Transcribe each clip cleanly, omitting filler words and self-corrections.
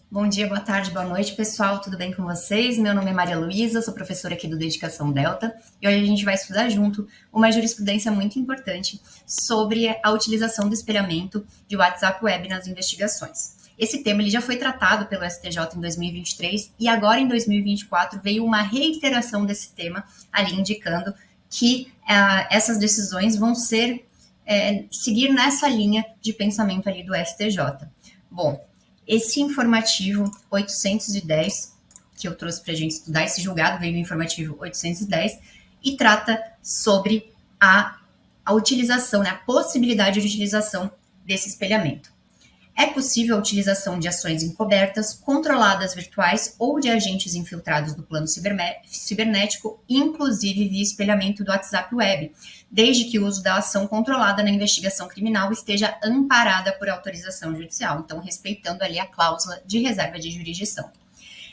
Bom dia, boa tarde, boa noite, pessoal. Tudo bem com vocês? Meu nome é Maria Luísa, sou professora aqui do Dedicação Delta e hoje a gente vai estudar junto uma jurisprudência muito importante sobre a utilização do espelhamento de WhatsApp Web nas investigações. Esse tema ele já foi tratado pelo STJ em 2023 e agora em 2024 veio uma reiteração desse tema ali indicando que essas decisões vão seguir nessa linha de pensamento ali do STJ. Bom, esse informativo 810, que eu trouxe para a gente estudar, esse julgado veio no informativo 810, e trata sobre a utilização, né, a possibilidade de utilização desse espelhamento. É possível a utilização de ações encobertas, controladas virtuais ou de agentes infiltrados no plano cibernético, inclusive via espelhamento do WhatsApp Web, desde que o uso da ação controlada na investigação criminal esteja amparada por autorização judicial, então respeitando ali a cláusula de reserva de jurisdição.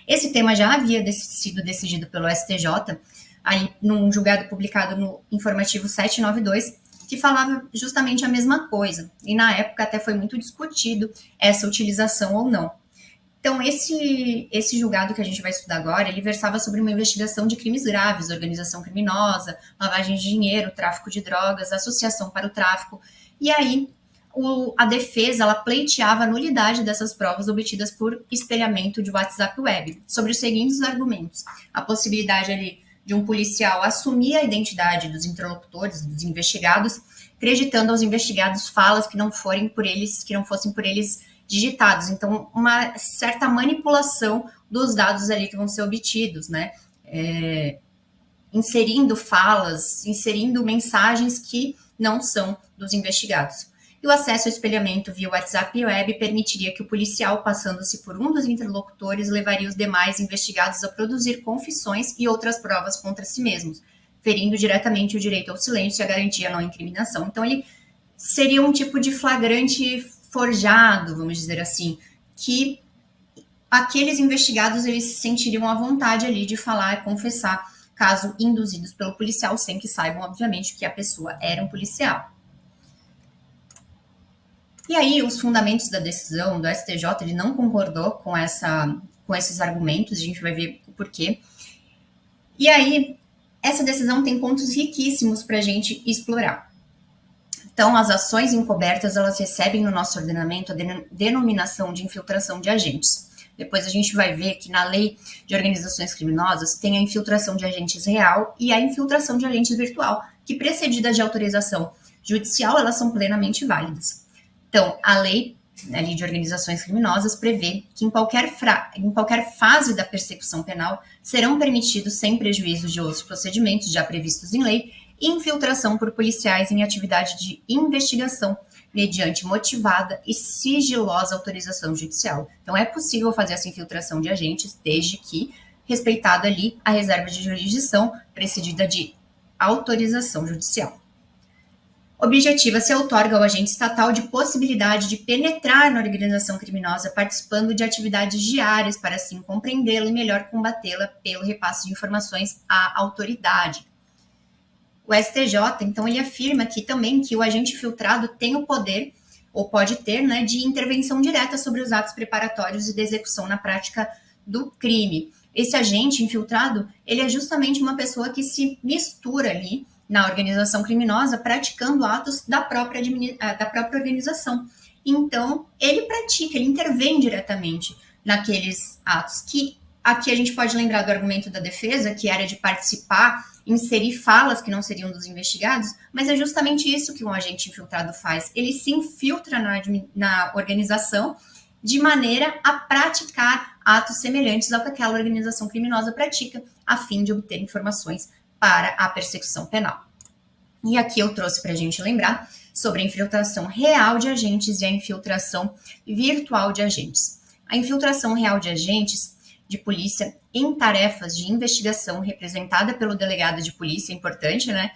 Esse tema já havia sido decidido pelo STJ, ali num julgado publicado no informativo 792, que falava justamente a mesma coisa. E na época até foi muito discutido essa utilização ou não. Então, esse julgado que a gente vai estudar agora, ele versava sobre uma investigação de crimes graves, organização criminosa, lavagem de dinheiro, tráfico de drogas, associação para o tráfico. E aí, a defesa, ela pleiteava a nulidade dessas provas obtidas por espelhamento de WhatsApp Web, sobre os seguintes argumentos. A possibilidade ali de um policial assumir a identidade dos interlocutores, dos investigados, acreditando aos investigados falas que não fossem por eles digitados. Então, uma certa manipulação dos dados ali que vão ser obtidos, né? Inserindo falas, inserindo mensagens que não são dos investigados. E o acesso ao espelhamento via WhatsApp Web permitiria que o policial, passando-se por um dos interlocutores, levaria os demais investigados a produzir confissões e outras provas contra si mesmos, ferindo diretamente o direito ao silêncio e a garantia à não incriminação. Então, ele seria um tipo de flagrante forjado, vamos dizer assim, que aqueles investigados eles se sentiriam à vontade ali de falar e confessar, caso induzidos pelo policial, sem que saibam, obviamente, que a pessoa era um policial. E aí, os fundamentos da decisão do STJ, ele não concordou com esses argumentos, a gente vai ver o porquê. E aí, essa decisão tem pontos riquíssimos para a gente explorar. Então, as ações encobertas, elas recebem no nosso ordenamento a denominação de infiltração de agentes. Depois a gente vai ver que na lei de organizações criminosas tem a infiltração de agentes real e a infiltração de agentes virtual, que precedida de autorização judicial, elas são plenamente válidas. Então, a lei ali de organizações criminosas prevê que em qualquer fase da persecução penal serão permitidos, sem prejuízo de outros procedimentos já previstos em lei, infiltração por policiais em atividade de investigação, mediante motivada e sigilosa autorização judicial. Então, é possível fazer essa infiltração de agentes, desde que respeitada ali a reserva de jurisdição, precedida de autorização judicial. Objetiva-se outorga ao agente estatal de possibilidade de penetrar na organização criminosa, participando de atividades diárias para assim compreendê-la e melhor combatê-la pelo repasse de informações à autoridade. O STJ, então, ele afirma aqui também que o agente infiltrado tem o poder, ou pode ter, né, de intervenção direta sobre os atos preparatórios e de execução na prática do crime. Esse agente infiltrado, ele é justamente uma pessoa que se mistura ali na organização criminosa, praticando atos da própria organização. Então, ele intervém diretamente naqueles atos, que aqui a gente pode lembrar do argumento da defesa, que era de participar, inserir falas que não seriam dos investigados, mas é justamente isso que um agente infiltrado faz. Ele se infiltra na organização de maneira a praticar atos semelhantes ao que aquela organização criminosa pratica, a fim de obter informações para a persecução penal. E aqui eu trouxe para a gente lembrar sobre a infiltração real de agentes e a infiltração virtual de agentes. A infiltração real de agentes de polícia em tarefas de investigação representada pelo delegado de polícia, importante, né?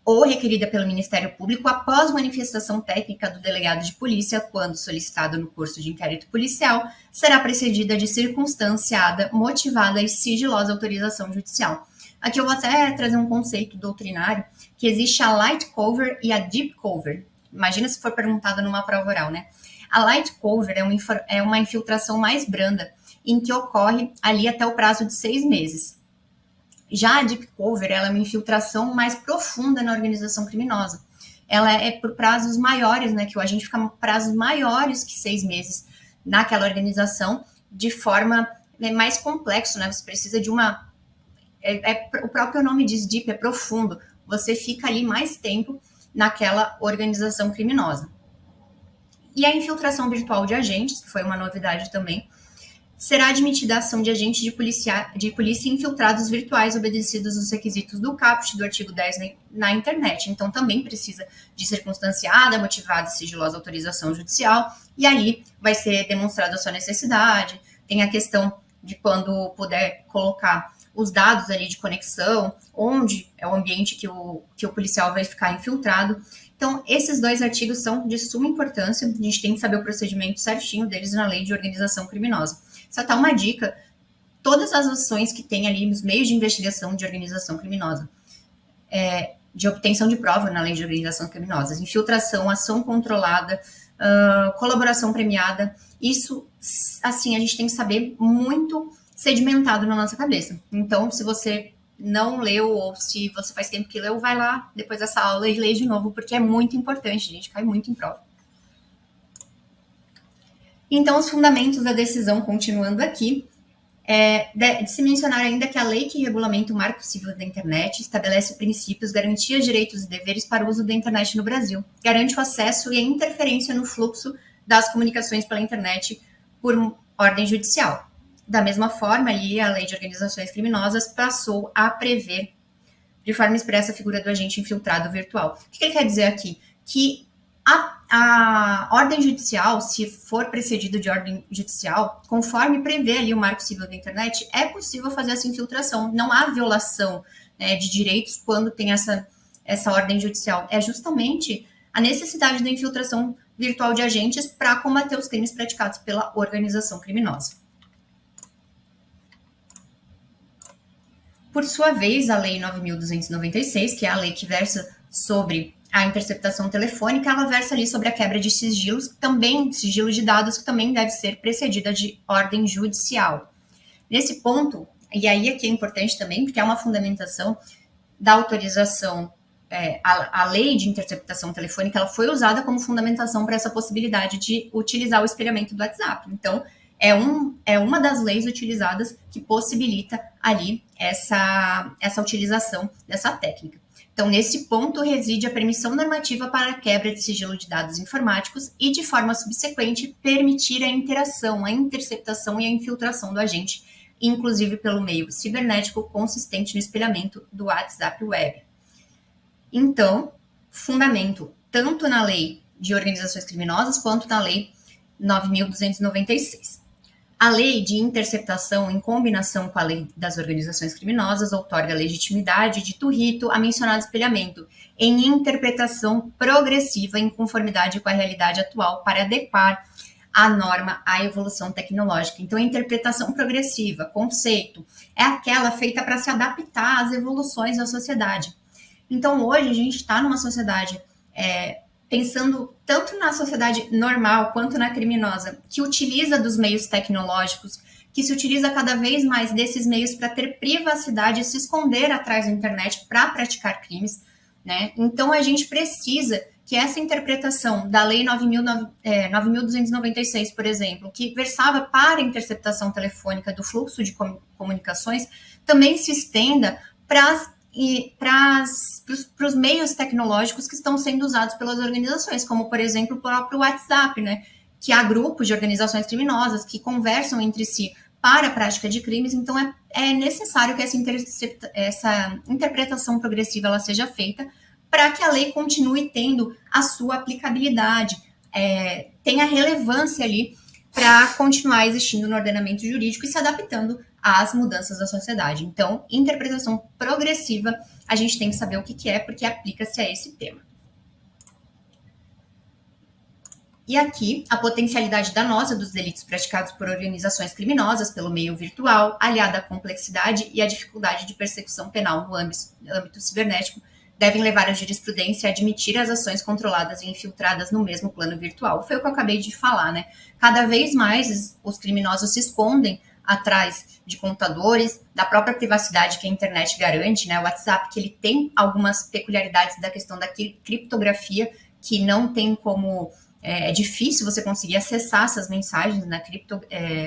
Ou requerida pelo Ministério Público após manifestação técnica do delegado de polícia, quando solicitado no curso de inquérito policial, será precedida de circunstanciada, motivada e sigilosa autorização judicial. Aqui eu vou até trazer um conceito doutrinário, que existe a light cover e a deep cover. Imagina se for perguntada numa prova oral, né? A light cover é uma infiltração mais branda, em que ocorre ali até o prazo de 6 meses. Já a deep cover, ela é uma infiltração mais profunda na organização criminosa. Ela é por prazos maiores, né, que o agente fica prazos maiores que 6 meses naquela organização, de forma mais complexo, né? Você precisa de uma... o próprio nome diz deep, é profundo. Você fica ali mais tempo naquela organização criminosa. E a infiltração virtual de agentes, que foi uma novidade também, será admitida a ação de agentes de polícia infiltrados virtuais obedecidos aos requisitos do caput do artigo 10 na internet. Então, também precisa de circunstanciada, motivada e sigilosa autorização judicial, e ali vai ser demonstrada a sua necessidade. Tem a questão de quando puder colocar os dados ali de conexão, onde é o ambiente que o policial vai ficar infiltrado. Então, esses 2 artigos são de suma importância, a gente tem que saber o procedimento certinho deles na lei de organização criminosa. Só tá uma dica, todas as ações que tem ali nos meios de investigação de organização criminosa, de obtenção de prova na lei de organização criminosa, infiltração, ação controlada, colaboração premiada, isso, assim, a gente tem que saber muito sedimentado na nossa cabeça. Então, se você não leu, ou se você faz tempo que leu, vai lá depois dessa aula e lê de novo, porque é muito importante, gente, cai muito em prova. Então, os fundamentos da decisão, continuando aqui, de se mencionar ainda que a lei que regulamenta o Marco Civil da Internet estabelece princípios, garantias, direitos e deveres para o uso da internet no Brasil, garante o acesso e a interferência no fluxo das comunicações pela internet por ordem judicial. Da mesma forma, ali, a Lei de Organizações Criminosas passou a prever de forma expressa a figura do agente infiltrado virtual. O que ele quer dizer aqui? Que a ordem judicial, se for precedida de ordem judicial, conforme prevê ali o Marco Civil da Internet, é possível fazer essa infiltração. Não há violação, né, de direitos quando tem essa ordem judicial. É justamente a necessidade da infiltração virtual de agentes para combater os crimes praticados pela organização criminosa. Por sua vez, a Lei 9.296, que é a lei que versa sobre a interceptação telefônica, ela versa ali sobre a quebra de sigilos, também sigilo de dados, que também deve ser precedida de ordem judicial. Nesse ponto, e aí aqui é importante também, porque é uma fundamentação da autorização, a lei de interceptação telefônica, ela foi usada como fundamentação para essa possibilidade de utilizar o espelhamento do WhatsApp. Então, é uma das leis utilizadas que possibilita ali essa utilização dessa técnica. Então, nesse ponto, reside a permissão normativa para a quebra de sigilo de dados informáticos e, de forma subsequente, permitir a interação, a interceptação e a infiltração do agente, inclusive pelo meio cibernético consistente no espelhamento do WhatsApp Web. Então, fundamento tanto na Lei de Organizações Criminosas quanto na Lei 9.296. A lei de interceptação, em combinação com a lei das organizações criminosas, outorga legitimidade dito rito a mencionado espelhamento em interpretação progressiva em conformidade com a realidade atual para adequar a norma à evolução tecnológica. Então, a interpretação progressiva, conceito, é aquela feita para se adaptar às evoluções da sociedade. Então, hoje, a gente está numa sociedade pensando tanto na sociedade normal quanto na criminosa, que utiliza dos meios tecnológicos, que se utiliza cada vez mais desses meios para ter privacidade e se esconder atrás da internet para praticar crimes, né? Então, a gente precisa que essa interpretação da Lei 9.296, por exemplo, que versava para a interceptação telefônica do fluxo de comunicações, também se estenda para os meios tecnológicos que estão sendo usados pelas organizações, como, por exemplo, o próprio WhatsApp, né? Que há grupos de organizações criminosas que conversam entre si para a prática de crimes, então é necessário que essa interpretação progressiva ela seja feita para que a lei continue tendo a sua aplicabilidade, tenha relevância ali para continuar existindo no ordenamento jurídico e se adaptando às mudanças da sociedade. Então, interpretação progressiva, a gente tem que saber o que é, porque aplica-se a esse tema. E aqui, a potencialidade danosa dos delitos praticados por organizações criminosas pelo meio virtual, aliada à complexidade e à dificuldade de persecução penal no âmbito cibernético, devem levar a jurisprudência a admitir as ações controladas e infiltradas no mesmo plano virtual. Foi o que eu acabei de falar, né? Cada vez mais os criminosos se escondem atrás de computadores, da própria privacidade que a internet garante, né? O WhatsApp, que ele tem algumas peculiaridades da questão da criptografia, que não tem como... É difícil você conseguir acessar essas mensagens, né,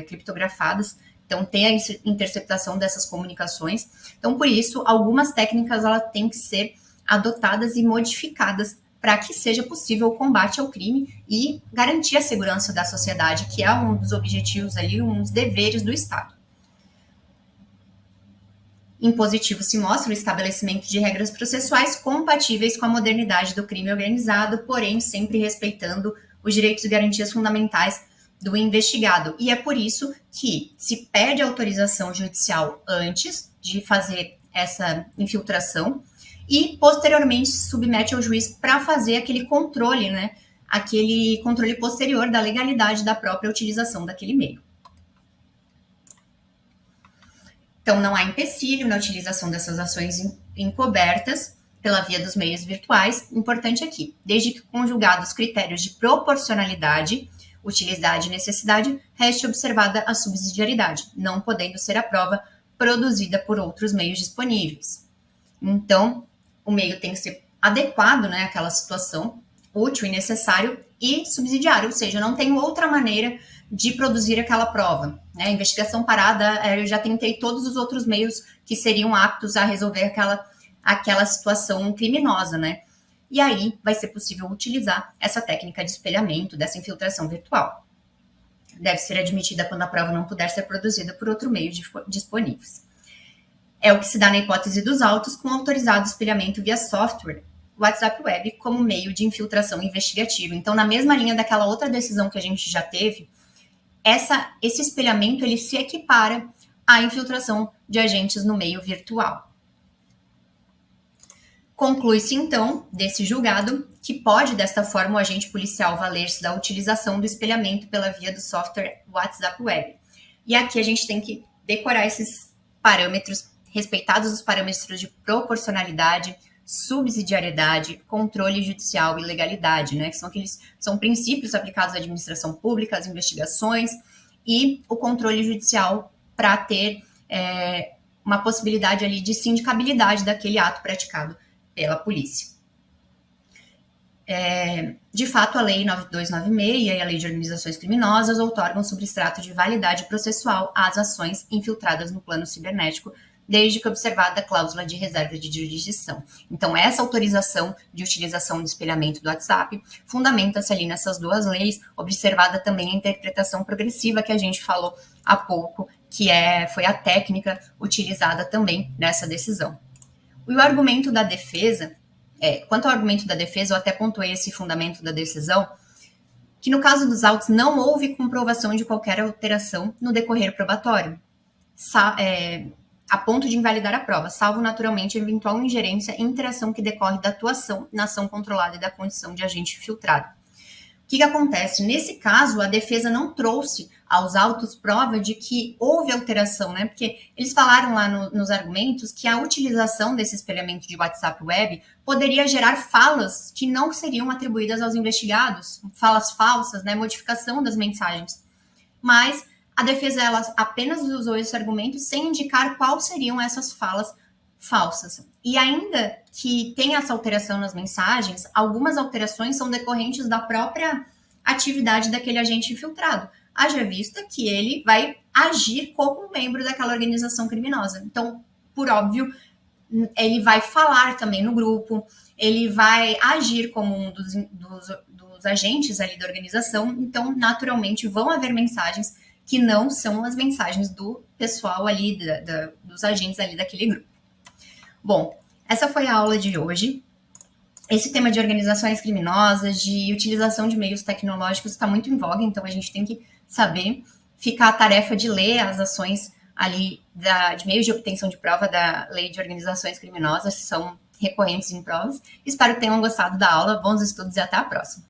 criptografadas. Então, tem a interceptação dessas comunicações. Então, por isso, algumas técnicas elas têm que ser adotadas e modificadas para que seja possível o combate ao crime e garantir a segurança da sociedade, que é um dos objetivos ali, um dos deveres do Estado. Em positivo se mostra o estabelecimento de regras processuais compatíveis com a modernidade do crime organizado, porém sempre respeitando os direitos e garantias fundamentais do investigado. E é por isso que se pede autorização judicial antes de fazer essa infiltração e posteriormente se submete ao juiz para fazer aquele controle, né? Aquele controle posterior da legalidade da própria utilização daquele meio. Então, não há empecilho na utilização dessas ações encobertas pela via dos meios virtuais. Importante aqui, desde que conjugados critérios de proporcionalidade, utilidade e necessidade, reste observada a subsidiariedade, não podendo ser a prova produzida por outros meios disponíveis. Então, o meio tem que ser adequado, né, àquela situação, útil e necessário e subsidiário, ou seja, não tem outra maneira de produzir aquela prova. Né? Investigação parada, eu já tentei todos os outros meios que seriam aptos a resolver aquela situação criminosa, né? E aí vai ser possível utilizar essa técnica de espelhamento, dessa infiltração virtual. Deve ser admitida quando a prova não puder ser produzida por outro meio disponíveis. É o que se dá na hipótese dos autos com autorizado espelhamento via software, WhatsApp Web, como meio de infiltração investigativa. Então, na mesma linha daquela outra decisão que a gente já teve, esse espelhamento ele se equipara à infiltração de agentes no meio virtual. Conclui-se, então, desse julgado, que pode, desta forma, o agente policial valer-se da utilização do espelhamento pela via do software WhatsApp Web. E aqui a gente tem que decorar esses parâmetros, respeitados os parâmetros de proporcionalidade, subsidiariedade, controle judicial e legalidade, né? Que são princípios aplicados à administração pública, às investigações e o controle judicial para ter uma possibilidade ali de sindicabilidade daquele ato praticado pela polícia. De fato, a Lei 9296 e a Lei de Organizações Criminosas outorgam substrato de validade processual às ações infiltradas no plano cibernético, desde que observada a cláusula de reserva de jurisdição. Então, essa autorização de utilização do espelhamento do WhatsApp fundamenta-se ali nessas duas leis, observada também a interpretação progressiva que a gente falou há pouco, que foi a técnica utilizada também nessa decisão. E o argumento da defesa, quanto ao argumento da defesa, eu até pontuei esse fundamento da decisão, que no caso dos autos não houve comprovação de qualquer alteração no decorrer probatório, a ponto de invalidar a prova, salvo naturalmente eventual ingerência e interação que decorre da atuação na ação controlada e da condição de agente filtrado. O que acontece? Nesse caso, a defesa não trouxe aos autos prova de que houve alteração, né? Porque eles falaram lá nos argumentos que a utilização desse espelhamento de WhatsApp Web poderia gerar falas que não seriam atribuídas aos investigados, falas falsas, né? Modificação das mensagens. Mas a defesa ela apenas usou esse argumento sem indicar quais seriam essas falas falsas. E ainda que tenha essa alteração nas mensagens, algumas alterações são decorrentes da própria atividade daquele agente infiltrado. Haja vista que ele vai agir como membro daquela organização criminosa. Então, por óbvio, ele vai falar também no grupo, ele vai agir como um dos agentes ali da organização. Então, naturalmente, vão haver mensagens que não são as mensagens do pessoal ali, dos agentes ali daquele grupo. Bom, essa foi a aula de hoje. Esse tema de organizações criminosas, de utilização de meios tecnológicos está muito em voga, então a gente tem que saber. Fica a tarefa de ler as ações ali de meios de obtenção de prova da Lei de Organizações Criminosas, que são recorrentes em provas. Espero que tenham gostado da aula. Bons estudos e até a próxima.